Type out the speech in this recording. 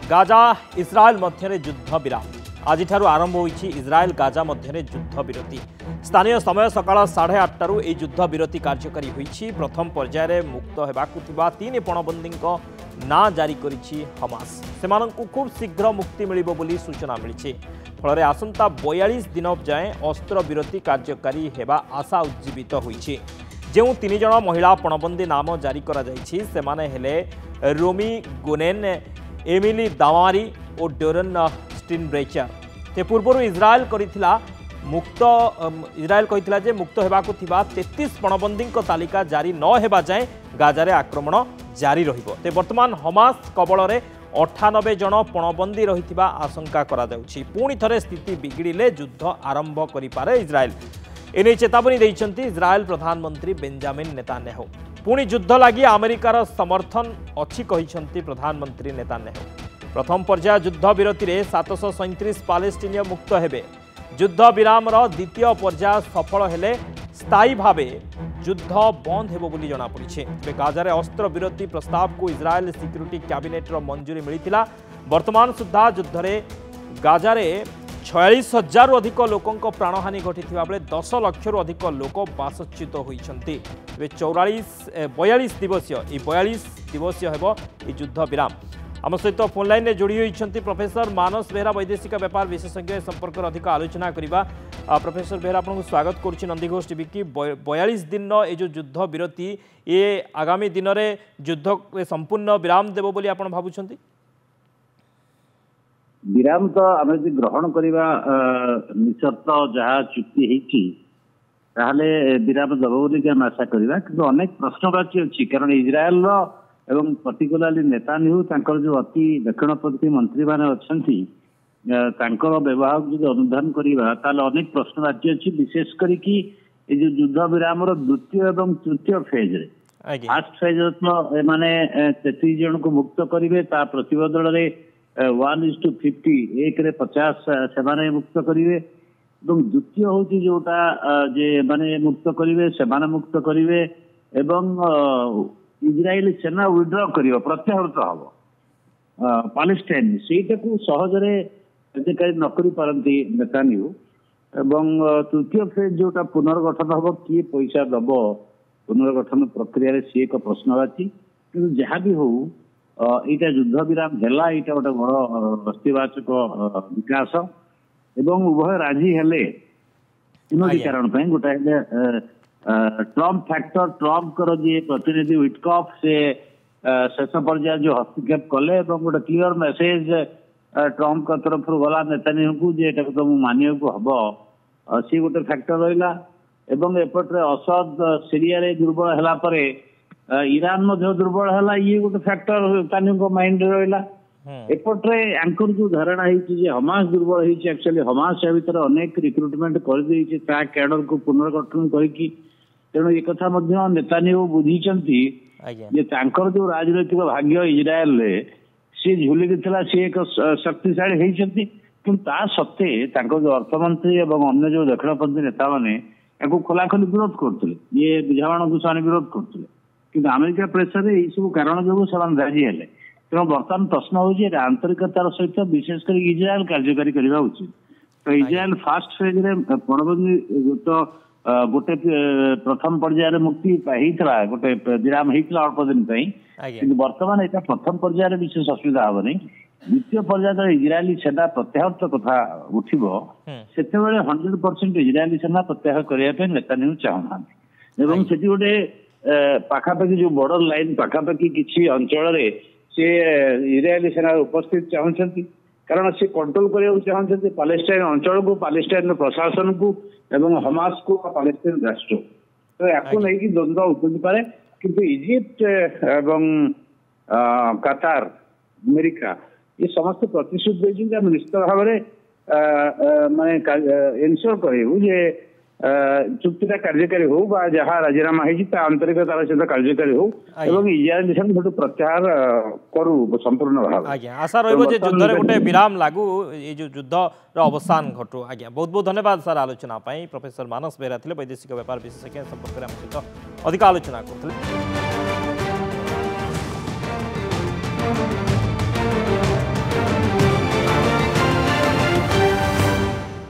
Gaza इस्राएल मध्य युद्ध विराम आज आरंभ होईछि इस्राएल गाजा मध्य युद्ध विरति स्थानीय समय सकाळ 8:30 यह युद्ध विरति कार्यकारी होईछि। प्रथम पर्यायर मुक्त हेबाकु थिबा 3 पणबंदी ना जारी करिछि हमास। सेमानंकु खूब शीघ्र मुक्ति मिलिबो बोली सूचना मिलिछि। फल आसंता 42 दिन जाए अस्त्र विरति कार्यकारी हेबा आशा उज्जीवित होईछि। जो 3 जन महिला पणबंदी नाम जारी करा जाइछि सेमाने हेले रोमी गुनेन, एमिली दावारी और डोरन स्टिनब्रेचर। ते पूर्व इस्राएल कहिथिला जे मुक्त हेबाकु थिबा 33 पणबंदी तालिका जारी न हेबा जाए गाजारे आक्रमण जारी रहिबो। ते वर्तमान हमास कबल रे 98 जन पणबंदी रहिथिबा आशंका करा जाउछि। पुणी थरे स्थिति बिगिड़िले युद्ध आरंभ करि पारे इस्राएल। एने चेतावनी दैछन्ति इस्राएल प्रधानमंत्री बेंजामिन नेतान्याहू। पुणी युद्ध लागि अमेरिकार समर्थन अछि कहिछन्ति प्रधानमंत्री नेतान्याहू। प्रथम पर्याय युद्ध विरति रे 737 पालेस्टीनिय मुक्त हेबे। युद्ध विराम द्वितीय पर्याय सफल हेले स्थायी भावे युद्ध बंद हेबो बोली जଣା पड़िछे। गाजारे अस्त्र विरति प्रस्ताव को इस्राएल सिक्यूरिटी कैबिनेट रो मंजूरी मिलिथिला। वर्तमान सुद्धा युद्ध रे गाजारे 46,000 अधिक लोकों प्राणहानि घटी बेले 10 लाख अधिक लोक बासच्युत होइछन्ति। 42 दिवसीय हेबो युद्ध विराम। आम सहित फोन लाइन में जोड़ी होती प्रोफेसर मानस बेहरा वैदेशिक व्यापार विशेषज्ञ संपर्क अधिक आलोचना करवा। प्रोफेसर बेहरा आपको स्वागत करुच्ची नंदीघोष टीवी की। 42 दिन ये जो युद्ध विरति ये आगामी दिन में युद्ध संपूर्ण विराम देव बोली आप भावुं? विराम तो आम ग्रहण करवा निश्चित जहाँ चुक्ति विराम दब बोली आम आशा करवा कि अनेक प्रश्नवाची अच्छी कारण इस्राएल एवं पर्टिकुलाली नेतान्याहू तांकर जो अति दक्षिणपंथी मंत्री माने अछंती तांकर व्यवहार जो अनुधान करवा ताले अनेक प्रश्नवाची अच्छी। विशेष करी कि ये जो युद्ध विराम द्वितीय एवं तृतीय फेज रे फर्स्ट फेज तो माने 33 जन को मुक्त करेंगे प्रतिबदल रे 1:50 एक रे 50 से मुक्त करेंगे। द्वितीय हूँ जोटा जे माने मुक्त करेंगे से मुक्त करेंगे एवं इस्राएल सेना विड्र कर प्रत्याहृत हम पालेस्टाइन से सहजरे कार्यकारी न पारती नेतान्याहू। एवं तृतीय फेज जोटा पुनर्गठन हम किए पैसा दब पुनर्गठन प्रक्रिया सी एक प्रश्नवाची। कि जहाँ भी हो यहाँ युद्ध विराम है यहाँ गोटे बड़ बस्तीवाचक विकास एवं उभय राजी हेले तीनोटी कारण गोटे ट्रम्प फैक्टर ट्रम्प कर जी प्रतिनिधि विटकॉफ से शेष पर्याय जो हस्तक्षेप कले गोटे क्लीयर मेसेज ट्रम्प का तरफ गला नेतान्याहू को जे तो मानिया को हम सी गोटे फैक्टर रहा। एपटे असद सीरिया रे दुर्बल है ईरान दुर्बल है ये गोटे फैक्टर नेतान्याहू माइंड रहा। एपटे आंकर जो धारणा है हमास दुर्बल एक्चुअली हमास या भर अनेक रिक्रुटमेंट कर कैडर को पुनर्गठन करके तेणु एक कथा नेतान्याहू बुझीचंती जे तांकर जो राजनैतिक भाग्य इस्राएल रे सी झुलिकी थिला सी एक शक्तिशाली होती कि सत्वे जो अर्थमंत्री एवं अन्य जो दक्षिणपंथी नेता मैंने खोलाखोली विरोध करते ये बुझाणा को से विरोध करते कि अमेरिका प्रेसर यही सब कारण जो राजी हेले। तेणु बर्तमान प्रश्न हूँ आंतरिकतार सहित विशेषकर इस्राएल कार्यकारी करने उचित। तो इस्राएल फास्ट फेज रे पणबंदी तो गोटे प्रथम पर्यायर मुक्ति गोटे विराम होता अल्प दिन कि बर्तमान यहाँ प्रथम पर्यायर विशेष असुविधा हम नहीं। द्वितीय पर्यायर इस्राएली सेना प्रत्याहृत कथा उठब से 100% इस्राएली सेना प्रत्याहार करने नेतान्याहू चाहूना से गोटे पाखापाखि जो बॉर्डर लाइन पाखापाखि किसी अंचल से इस्राएली सेना उपस्थित चाहते कारण से कंट्रोल करने चाहते पालेस्टाइन अंचल को पालेस्टाइन प्रशासन को एवं हमास को पालेस्टाइन राष्ट्र। तो या नहीं द्वंद्व उपजी पारे किंतु इजिप्ट एवं कतार अमेरिका ये समस्त प्रतिश्रुति देते निश्चित भाव माने एनश्योर करेबू जे चुक्तिटा कार्यकारी हो जहाँ राजीनामा आंतरिकतार सहित कार्यकारी हो इस्राएल प्रत्याहार करू संपूर्ण भाव। आशा रुद्ध गोटे विराम लागू ये जो युद्ध अवसान घटू। आज्ञा बहुत बहुत धन्यवाद सर आलोचना प्रोफेसर मानस बेहरा थे वैदेशिक व्यापार विशेषज्ञ संपर्क में आम सहित अधिक आलोचना करते।